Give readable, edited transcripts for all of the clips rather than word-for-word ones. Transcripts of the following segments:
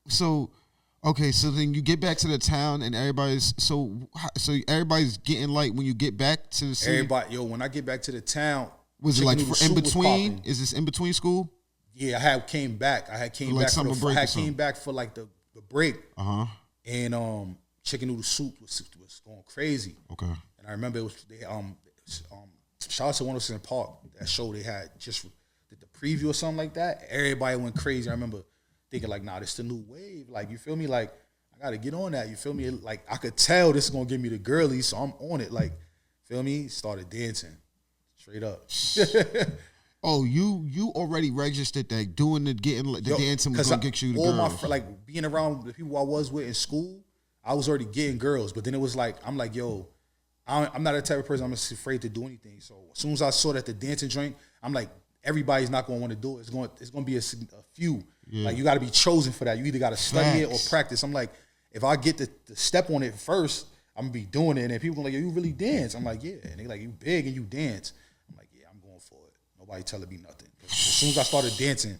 So, okay, so then you get back to the town and everybody's so everybody's getting light when you get back to the city. Everybody, yo, when I get back to the town, Was it like in between? Was Is this in between school? Yeah, I had came back. I had came like back summer break. I had came back for like the break. And chicken noodle soup was going crazy. Okay. And I remember it was shout out to 106 Park, that show they had just did the preview or something like that. Everybody went crazy. I remember thinking like, nah, this the new wave. Like, you feel me? Like, I gotta get on that. You feel me? Like, I could tell this is gonna give me the girlies, so I'm on it. Like, feel me? Started dancing. Straight up. Oh, you already registered that doing the dancing was gonna get you the girls. Like being around the people I was with in school, I was already getting girls. But then it was like, I'm like, yo, I'm not the type of person I'm just afraid to do anything. So as soon as I saw that the dancing joint, I'm like, everybody's not gonna want to do it. It's gonna be a few. Yeah. Like, you got to be chosen for that. You either got to study it or practice. I'm like, if I get to step on it first, I'm gonna be doing it. And then people gonna like, yo, you really dance? I'm like, yeah. And they like, you big and you dance. I'm like, yeah, I'm going for it. Nobody telling me nothing. As soon as I started dancing,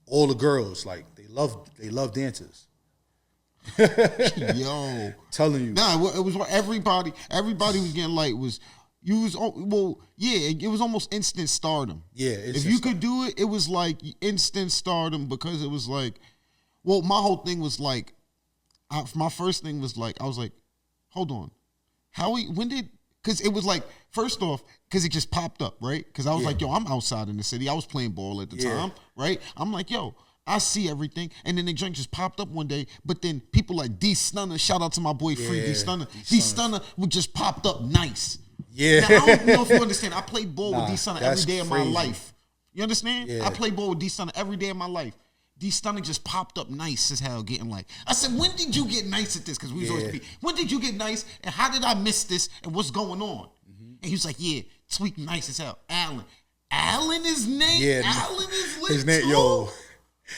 all the girls, like, they love dancers. Yo, telling you. Nah, it was what everybody was getting light was. It was almost instant stardom. Yeah, if you could do it, it was like instant stardom because it was like, well, my whole thing was like, my first thing was like, I was like, hold on, because it was like, first off, because it just popped up, right? Because I was like, yo, I'm outside in the city. I was playing ball at the time, right? I'm like, yo, I see everything. And then the drink just popped up one day, but then people like D Stunner, shout out to my boy Free D Stunner. D Stunner would just popped up nice. Yeah. Now, I don't know if you understand. I played ball with D Stunner every day of my life. You understand? Yeah. I played ball with D Stunner every day of my life. D Stunner just popped up nice as hell, getting like. I said, when did you get nice at this? Because we was always compete. When did you get nice? And how did I miss this? And what's going on? And he was like, yeah, Tweak nice as hell. Allen is name? Yeah. Allen is lit. His name, yo.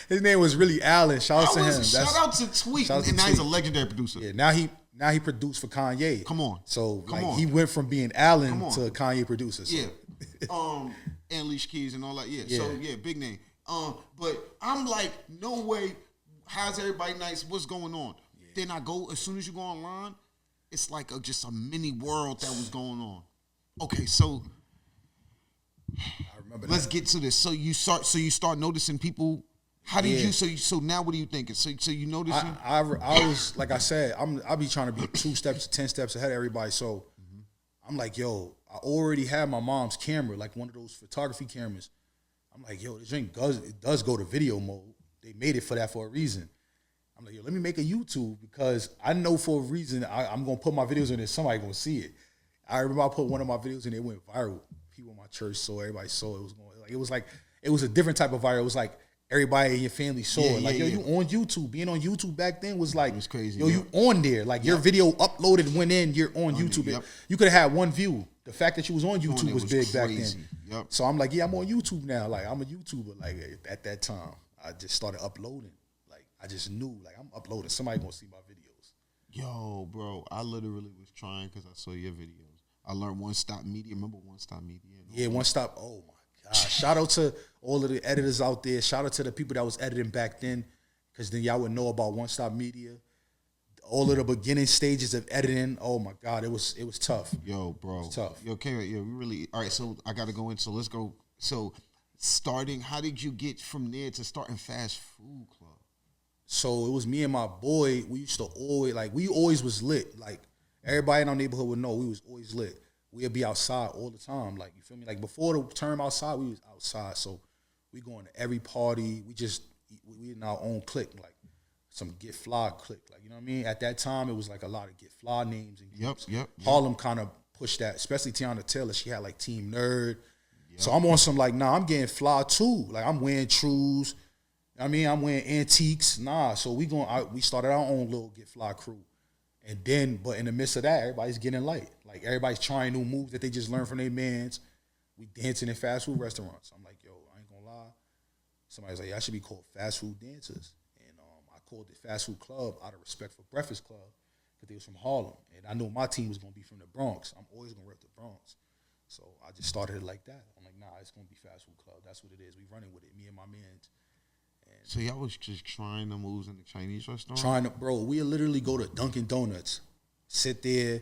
His name was really Allen. Shout out to him. Shout out to Tweak. And now he's a legendary producer. Yeah, now he produced for Kanye. Come on. So he went from being Allen to Kanye producer. So. Yeah. And Alicia Keys and all that. Yeah. So yeah, big name. But I'm like, no way. How's everybody nice? What's going on? Yeah. Then I go, as soon as you go online, it's like just a mini world that was going on. Okay, so I remember let's get to this. So you start noticing people. How did you? So now what are you thinking? So you noticing? I was like I said, I be trying to be 2 steps, 10 steps ahead of everybody. So I'm like, yo, I already had my mom's camera, like one of those photography cameras. I'm like, yo, this drink does go to video mode. They made it for that for a reason. I'm like, yo, let me make a YouTube because I know for a reason I'm gonna put my videos in there. Somebody gonna see it. I remember I put one of my videos and it went viral. People in my church saw, everybody saw it. It was a different type of viral. It was like everybody in your family saw it. Like, yo, you on YouTube. Being on YouTube back then was like, it was crazy. Yo, you on there. Like, your video uploaded, went in, you're on YouTube. Yep. You could have had one view. The fact that you was on YouTube was big back then. Yep. So I'm like, yeah, I'm on YouTube now. Like, I'm a YouTuber. Like, at that time, I just started uploading. Like, I just knew, like, I'm uploading. Somebody gonna see my videos. Yo, bro, I literally was trying because I saw your videos. I learned One Stop Media. Remember One Stop Media? Yeah, One Stop. Oh, my God. Shout out to all of the editors out there. Shout out to the people that was editing back then, because then y'all would know about One Stop Media. All of the beginning stages of editing. Oh, my God. It was tough. Yo, bro. It was tough. Yo, okay, yeah, we really. All right, so I got to go in. So let's go. So starting, how did you get from there to starting Fast Food Club? So it was me and my boy. We used to always was lit. Like, everybody in our neighborhood would know we was always lit. We'd be outside all the time. Like, you feel me? Like, before the term outside, we was outside. So we going to every party. We in our own clique, like some Get Fly clique. Like, you know what I mean? At that time, it was like a lot of Get Fly names and groups. Yep. Harlem kind of pushed that, especially Tiana Taylor. She had like Team Nerd. Yep. So I'm on some like, nah, I'm getting fly too. Like, I'm wearing trues. I mean, I'm wearing antiques. Nah, so we started our own little Get Fly crew. And then, but in the midst of that, everybody's getting light. Like, everybody's trying new moves that they just learned from their mans. We dancing in fast food restaurants. I'm like, yo, I ain't gonna lie. Somebody's like, yeah, I should be called Fast Food Dancers. And I called it Fast Food Club out of respect for Breakfast Club, because they was from Harlem. And I knew my team was gonna be from the Bronx. I'm always gonna rep the Bronx. So I just started it like that. I'm like, nah, it's gonna be Fast Food Club. That's what it is. We running with it, me and my mans. So y'all was just trying the moves in the Chinese restaurant? We literally go to Dunkin' Donuts, sit there,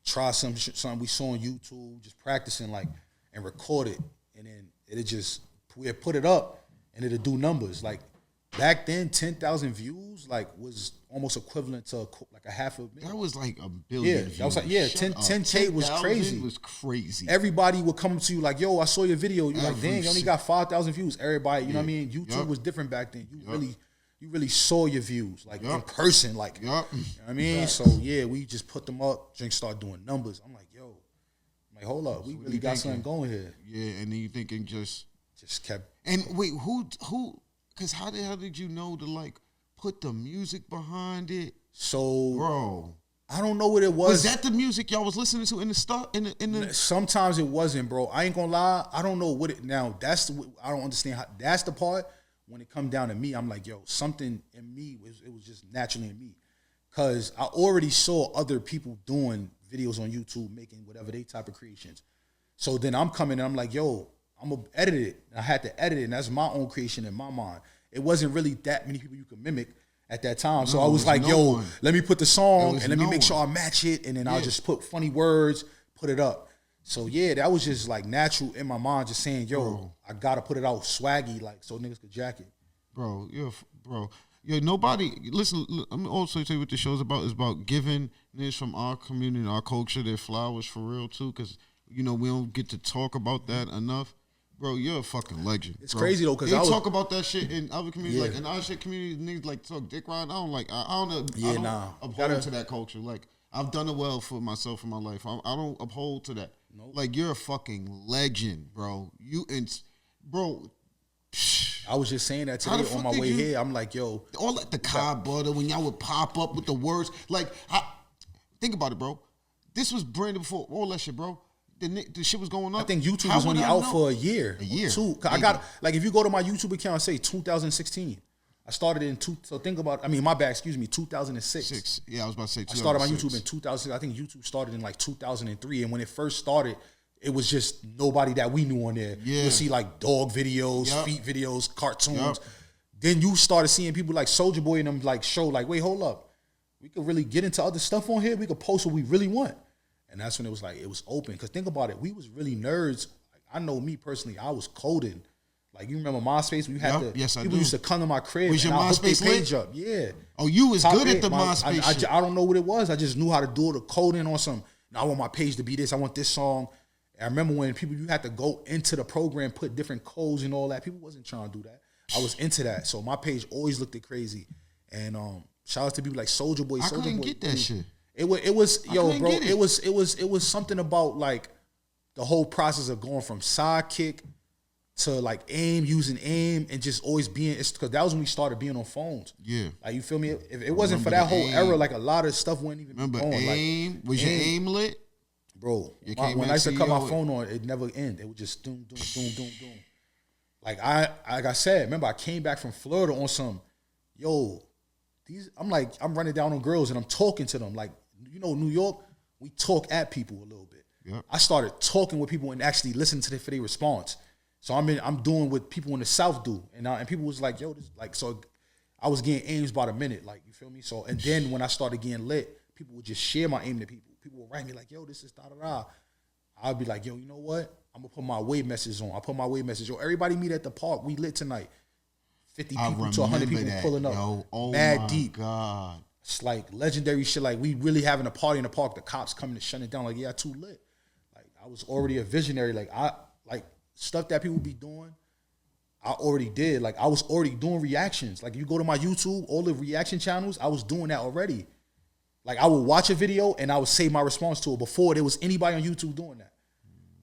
try something we saw on YouTube, just practicing like, and record it, and then we'd put it up, and it'd do numbers. Like back then, 10,000 views was almost equivalent to like a $500,000. That was like a billion. Yeah, that was like 10K was crazy. Was crazy. Everybody would come to you like, "Yo, I saw your video." You're like, "Dang, you only got 5,000 views." Everybody, you know what I mean? YouTube was different back then. You really saw your views like in person, like you know what I mean. So yeah, we just put them up. Drink start doing numbers. I'm like, yo, hold up, we really got something going here. Yeah, and then you thinking just kept. And wait, who? Because how the hell did you know to like put the music behind it? So, bro, I don't know what it was. Was that the music y'all was listening to in the start? In the Sometimes it wasn't, bro. I ain't gonna lie. I don't know what it. Now I don't understand how. That's the part when it come down to me. I'm like, yo, something in me it was just naturally in me, cause I already saw other people doing videos on YouTube making whatever they type of creations. So then I'm coming and I'm like, yo, I'm gonna edit it. I had to edit it, and that's my own creation in my mind. It wasn't really that many people you could mimic at that time. So I was like, yo, let me put the song and let me make sure I match it. And then I'll just put funny words, put it up. So yeah, that was just like natural in my mind, just saying, yo, I gotta put it out swaggy, like so niggas could jack it. Bro, nobody, listen, I'm also tell you what the show's about. It's about giving niggas from our community, our culture, their flowers for real too, because, we don't get to talk about that enough. Bro, you're a fucking legend. It's crazy though, because they talk about that shit in other communities. Like in our shit community, niggas like talk dick ride. I don't uphold to that culture. Like I've done it well for myself in my life. I don't uphold to that. Nope. Like you're a fucking legend, bro. Bro. I was just saying that today on my way here. I'm like, yo, all like the Cobb brother when y'all would pop up with the words. Like, think about it, bro. This was branded before all that shit, bro. The shit was going up. I think YouTube was only out for a year. Two. I got like if you go to my YouTube account, say 2016. I started in so think about. I mean, my bad. Excuse me, 2006. Yeah, I was about to say. I started my YouTube in 2000. I think YouTube started in like 2003, and when it first started, it was just nobody that we knew on there. Yeah. You'll see like dog videos, feet videos, cartoons. Then you started seeing people like Soulja Boy and them like show like, wait, hold up, we could really get into other stuff on here. We could post what we really want. And that's when it was like, it was open. Because think about it, we was really nerds. Like, I know me personally, I was coding. Like, you remember MySpace? We had to, people used to come to my crib was and your I hooked their MySpace page up. Yeah. Oh, you was good at the MySpace shit. I don't know what it was. I just knew how to do the coding on some, I want my page to be this. I want this song. And I remember when you had to go into the program, put different codes and all that. People wasn't trying to do that. I was into that. So my page always looked crazy. And shout out to people like Soulja Boy. I couldn't get that shit. It was yo, bro. It was something about like the whole process of going from Sidekick to like using AIM, and just always being. It's because that was when we started being on phones. Yeah, like you feel me? If it wasn't for that whole era, like a lot of stuff wouldn't even be going. AIM? Like, was your AIM lit, bro? When I used to cut my phone on, it never ended. It would just doom. Like I said, remember I came back from Florida on some, yo. I'm running down on girls and I'm talking to them. Like, New York, we talk at people a little bit. Yep. I started talking with people and actually listening to their response. So I'm doing what people in the South do. And people was like, yo, this like, so I was getting aims by the minute. Like, you feel me? So, and then when I started getting lit, people would just share my aim to people. People would write me like, yo, this is da-da-da. I'd be like, yo, you know what? I'm going to put my wave message on. I put my wave message. Yo, everybody meet at the park. We lit tonight. 50 people to 100 people pulling up. Yo, oh mad my deep. God. It's like legendary shit. Like, we really having a party in the park. The cops coming to shut it down. Like, yeah, too lit. Like, I was already a visionary. Like, stuff that people be doing, I already did. Like, I was already doing reactions. Like, you go to my YouTube, all the reaction channels, I was doing that already. Like, I would watch a video and I would say my response to it before there was anybody on YouTube doing that.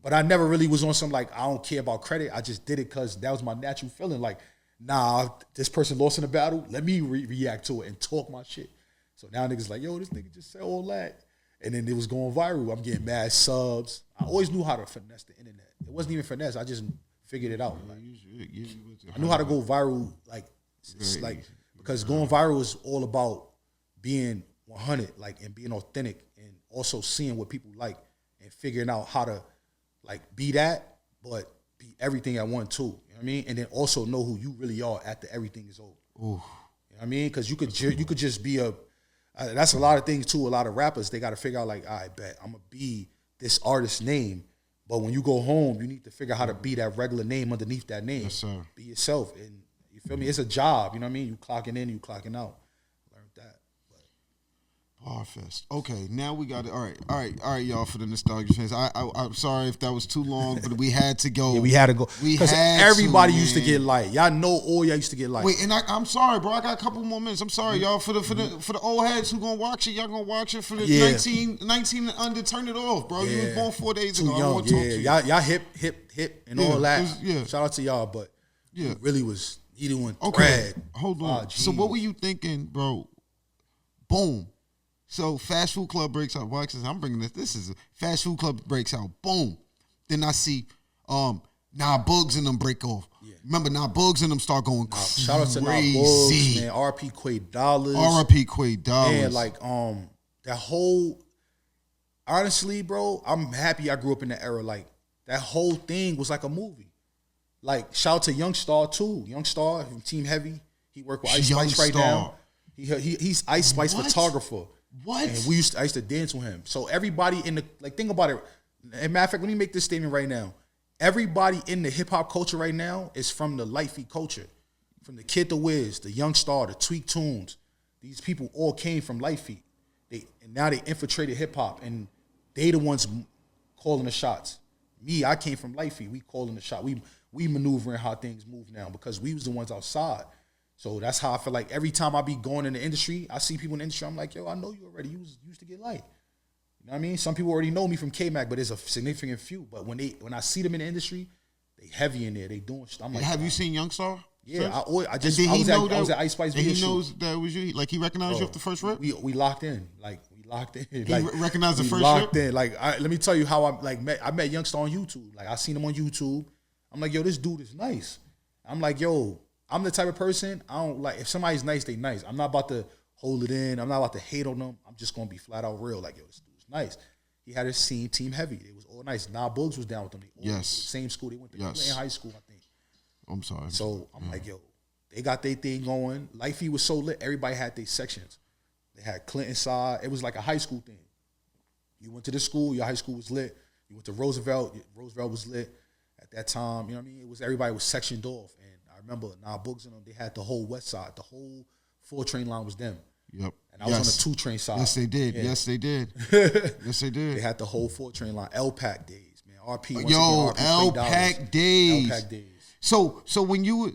But I never really was on some, like, I don't care about credit. I just did it because that was my natural feeling. Like, nah, this person lost in a battle. Let me react to it and talk my shit. So now niggas like, yo, this nigga just said all that. And then it was going viral. I'm getting mad subs. I always knew how to finesse the internet. It wasn't even finesse. I just figured it out. Like, I knew how to go viral. Like, it's like because going viral is all about being 100, like, and being authentic, and also seeing what people like and figuring out how to like be that, but be be everything at one too. You know what I mean? And then also know who you really are after everything is over. Ooh. You know what I mean? Because you could just be that's a lot of things too. A lot of rappers, they got to figure out like, I bet I'm gonna be this artist's name, but when you go home, you need to figure out how to be that regular name underneath that name. Yes, sir. Be yourself, and you feel me? It's a job. You know what I mean? You clocking in, you clocking out. Learned that. Barfest. Okay, now we got it. All right, y'all. For the nostalgia fans, I'm sorry if that was too long, but we had to go. Yeah, we had to go. Because everybody used to get Lite. Y'all know all y'all used to get Lite. Wait, and I'm sorry, bro. I got a couple more minutes. I'm sorry, y'all. For the old heads who gonna watch it, y'all gonna watch it. For the 19 and under, turn it off, bro. You was born 4 days ago. Young. I want to talk to you. Y'all hip, and all that. Shout out to y'all, but it really was doing okay. thread. Hold on. So what were you thinking, bro? Boom. So Fast Food Club breaks out. Well, actually, I'm bringing this. This is a Fast Food Club breaks out. Boom. Then I see Nah Bugs and them break off. Yeah. Remember, Nah Bugs and them start going crazy. Shout out to Nah Bugs, man. R.P. Quay Dollars. R.P. Quay Dollars. Man, like that whole. Honestly, bro, I'm happy I grew up in that era. Like that whole thing was like a movie. Like shout out to Young Star too. Young Star from Team Heavy. He worked with Ice Spice right now. He's Ice Spice photographer. What? And I used to dance with him. So everybody in the, like, think about it. And matter of fact, let me make this statement right now. Everybody in the hip hop culture right now is from the Lite Feet culture. From the Kid the Wiz, the Young Star, the Tweak Tunes. These people all came from Lite Feet. And now they infiltrated hip hop, and they the ones calling the shots. Me, I came from Lite Feet. We calling the shot. We maneuvering how things move now because we was the ones outside. So that's how I feel like every time I be going in the industry, I see people in the industry, I'm like, yo, I know you already. You used to get Lite. You know what I mean? Some people already know me from K-Mac, but there's a significant few. But when I see them in the industry, they heavy in there. They doing shit. I'm like, have you seen Young Star? Yeah, I was at Ice Spice video shoot. He knows that was you. Like he recognized you off the first rip. We locked in. Like we locked in. He recognized the first locked rip. In. Like let me tell you how I met Young Star on YouTube. Like I seen him on YouTube. I'm like, yo, this dude is nice. I'm like, yo. I'm the type of person, I don't like, if somebody's nice, they nice. I'm not about to hold it in. I'm not about to hate on them. I'm just going to be flat out real. Like, yo, this dude's nice. He had his scene, Team Heavy. It was all nice. Nah Bugs was down with them. They all same school. They went to Clinton High School, I think. I'm sorry. So I'm like, yo, they got their thing going. Lite Feet was so lit. Everybody had their sections. They had Clinton side. It was like a high school thing. You went to the school, your high school was lit. You went to Roosevelt was lit at that time. You know what I mean? Everybody was sectioned off. And I remember Nah Bugs and them, they had the whole west side. The whole 4-train line was them. Yep. And I was on the 2-train side. Yes, they did. Yeah. Yes, they did. Yes, they did. They had the whole 4-train line. L-Pack days, man. RP. Yo, L-Pack days. L-Pack days. So when you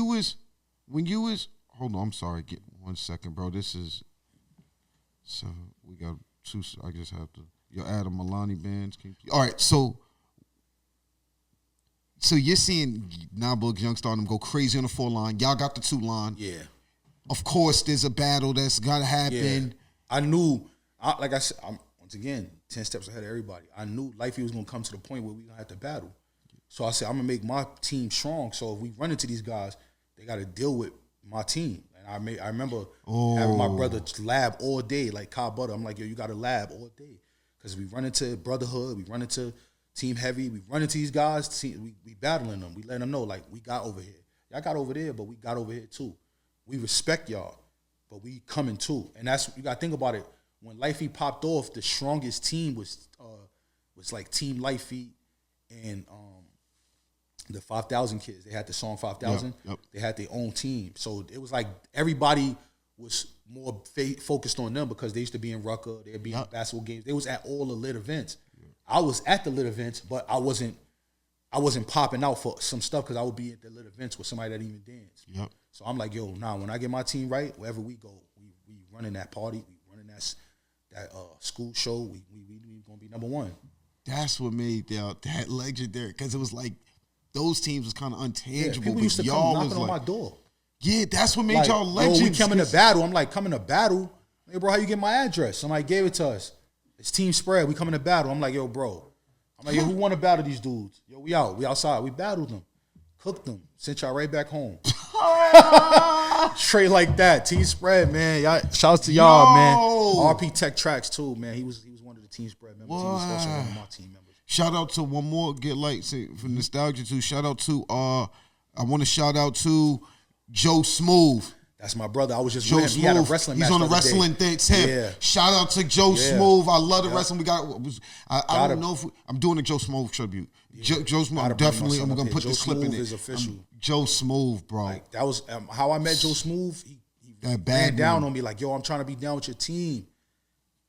was, hold on, I'm sorry. Get 1 second, bro. This is, so we got 2, I just have to, yo, Adam Milani bands. All right, so you're seeing Nah Bugs, Young Star, them go crazy on the 4 line. Y'all got the 2 line. Yeah. Of course, there's a battle that's got to happen. Yeah. I knew, like I said, once again, 10 steps ahead of everybody. I knew Lite Feet was going to come to the point where we going to have to battle. So I said, I'm going to make my team strong. So if we run into these guys, they got to deal with my team. And I remember having my brother lab all day, like Cobb Butter. I'm like, yo, you got to lab all day. Because we run into Brotherhood, we run into Team Heavy, we run into these guys, we battling them. We letting them know, like, we got over here. Y'all got over there, but we got over here too. We respect y'all, but we coming too. And that's, you got to think about it. When Lite Feet popped off, the strongest team was like Team Lite Feet and the 5,000 kids. They had the song 5,000. Yep. They had their own team. So it was like everybody was more focused on them because they used to be in Rucker. They'd be in basketball games. They was at all the lit events. I was at the lit events, but I wasn't popping out for some stuff because I would be at the lit events with somebody that even danced. Yep. So I'm like, yo, when I get my team right, wherever we go, we running that party, we running that school show, we gonna be number 1. That's what made that legendary, because it was like those teams was kind of untangible. Yeah, people used to come knocking on my door. Yeah, that's what made y'all legends. Yo, we coming to battle. I'm like, coming to battle? Hey, bro, how you get my address? Somebody gave it to us. It's Team Spread. We coming to battle. I'm like, yo, bro. I'm like, yo, who want to battle these dudes? Yo, we out. We outside. We battled them. Cooked them. Sent y'all right back home. Straight like that. Team Spread, man. Y'all, shouts to y'all, man. RP Tech Tracks, too, man. He was one of the Team Spread members. He was also one of my team members. Shout out to one more Get Light for nostalgia too. Shout out to I want to shout out to Joe Smooth. That's my brother. I was just Joe with him. He had a wrestling match. He's on the wrestling tip. Yeah. Shout out to Joe Smooth. I love the wrestling. We got. I don't know if I'm doing a Joe Smooth tribute. Joe Smooth. I'm gonna put this clip in it. Is official. Joe Smooth, bro. Like, that was how I met Joe Smooth. He ran down on me like, yo, I'm trying to be down with your team.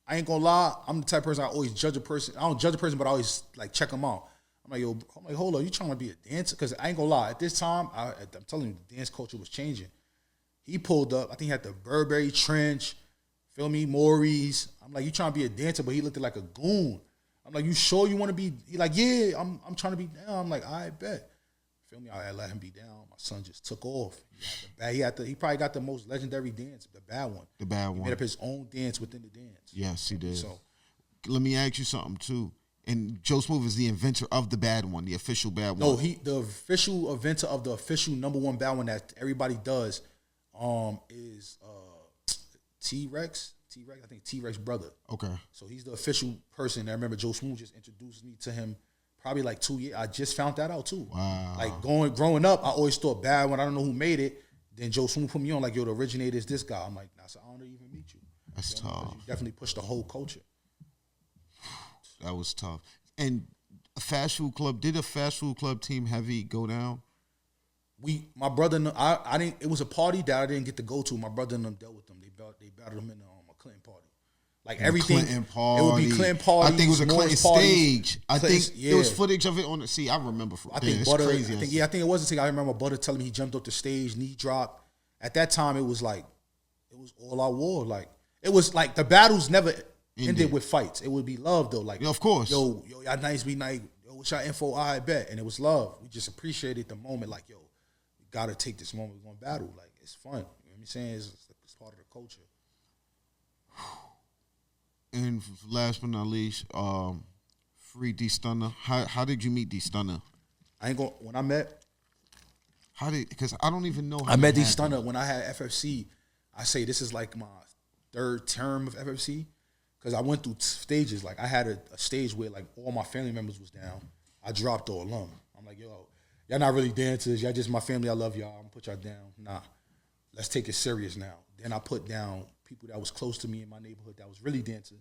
I ain't gonna lie. I'm the type of person I always judge a person. I don't judge a person, but I always like check them out. I'm like, hold on, you trying to be a dancer? Because I ain't gonna lie. At this time, I'm telling you, the dance culture was changing. He pulled up. I think he had the Burberry trench, feel me, Maury's. I'm like, you trying to be a dancer, but he looked like a goon. I'm like, you sure you want to be? He like, yeah, I'm trying to be down. I'm like, I bet. Feel me? I let him be down. My son just took off. He probably got the most legendary dance, the bad one. The bad one. He made up his own dance within the dance. Yes, he did. So, let me ask you something too. And Joe Smooth is the inventor of the bad one, the official bad one. No, the official inventor of the official number one bad one that everybody does is T-Rex. I think T-Rex brother. Okay. So he's the official person. I remember Joe Smooth just introduced me to him probably like 2 years. I just found that out too. Wow. Like growing up, I always thought bad one. I don't know who made it. Then Joe Smooth put me on like, yo, the originator is this guy. I'm like, nah, it's an honor to even meet you. That's tough. You definitely pushed the whole culture. That was tough. And a fast food club, did a fast food club team heavy go down? My brother, I didn't. It was a party that I didn't get to go to. My brother and them dealt with them. They battled them in a Clinton party. Like everything, Clinton party. It would be Clinton party. I think it was a Clinton stage. I think there was footage of it on the. See, I remember. I think Butter. Crazy. I think it was a thing. I remember Butter telling me he jumped off the stage, knee dropped. At that time, it was like, it was all out war. Like it was like the battles never ended with fights. It would be love though. Like, of course. Yo, y'all nice, we nice. Yo, what's your info? I bet. And it was love. We just appreciated the moment. Like, yo, we gotta take this moment. We're gonna battle. Like, it's fun. You know what I'm saying? It's part of the culture. And last but not least, free D Stunner. How did you meet D Stunner? When I met. Because I don't even know how I met D Stunner when I had FFC. I say this is like my third term of FFC. Because I went through stages. Like, I had a stage where, like, all my family members was down. I dropped the alum. I'm like, yo, y'all not really dancers. Y'all just my family. I love y'all. I'm going to put y'all down. Nah, let's take it serious now. Then I put down people that was close to me in my neighborhood that was really dancing.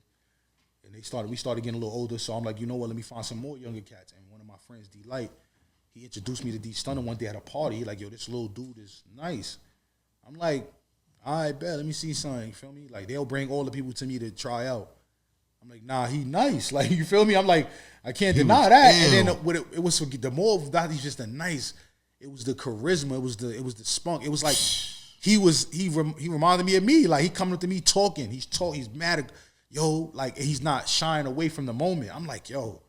And we started getting a little older. So I'm like, you know what? Let me find some more younger cats. And one of my friends, Lite, he introduced me to D Stunner one day at a party. He like, yo, this little dude is nice. I'm like, all right, bet. Let me see something. You feel me? Like, they'll bring all the people to me to try out. I'm like, nah, he nice. Like, you feel me? I'm like, I can't deny that. Ill. And then it was the more of that, he's just a nice. It was the charisma. It was the spunk. It was like he reminded me of me. Like, he coming up to me talking. He's mad. Yo, like, he's not shying away from the moment. I'm like, yo,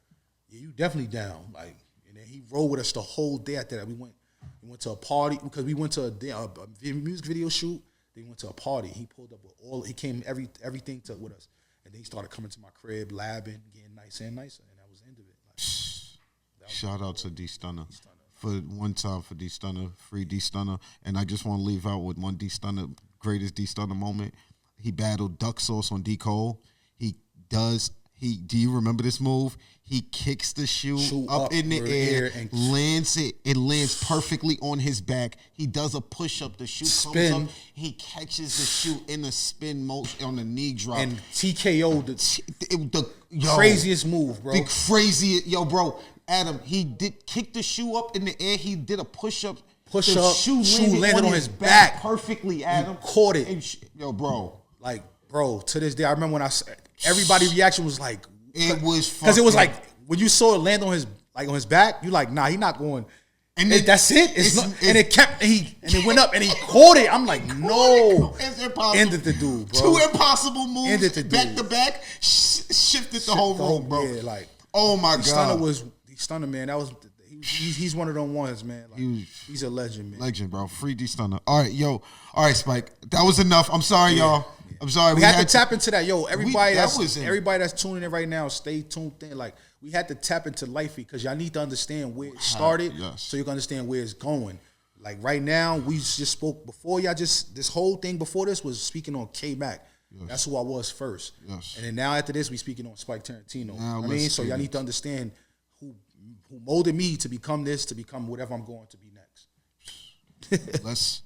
yeah, you definitely down. Like, and then he rolled with us the whole day after that. We went to a party because we went to a music video shoot. Then we went to a party. He pulled up with he came everything with us. And then he started coming to my crib, labbing, getting nicer and nicer. And that was the end of it. Like, shout out to D Stunner. For one time for D Stunner, free D Stunner. And I just want to leave out with one D Stunner, greatest D Stunner moment. He battled Duck Sauce on D Cole. Do you remember this move? He kicks the shoe up in the air and lands it. It lands perfectly on his back. He does a push-up. The shoe comes up. He catches the shoe in a spin motion on the knee drop. And TKO the craziest move, bro. The craziest. Yo, bro. Adam, he did kick the shoe up in the air. He did a push-up. The shoe landed on his back perfectly, Adam. He caught it. Yo, bro. Like, bro, to this day, I remember when everybody's reaction was like, it was because it was like when you saw it land on his back, you like, nah, he not going. And that's it. And it went up and he caught it. I'm like, no. It's impossible. Ended the dude, bro. Two impossible moves. Ended the dude. Back to back. Shifted the whole room, bro. Yeah, like, oh my God. D Stunner, man. That was. He's one of them ones, man. Like, he's a legend, man. Legend, bro. Free D Stunner. All right, yo. All right, Spike. That was enough. I'm sorry, y'all. I'm sorry. We had to tap into that. Yo, everybody that's tuning in right now, stay tuned in. Like, we had to tap into Lifey because y'all need to understand where it started so you can understand where it's going. Like, right now, we just spoke before y'all this whole thing before this was speaking on K-Mac. Yes. That's who I was first. Yes. And then now after this, we speaking on Spike Tarantino. I mean, so y'all need to understand who molded me to become this, to become whatever I'm going to be next. Let's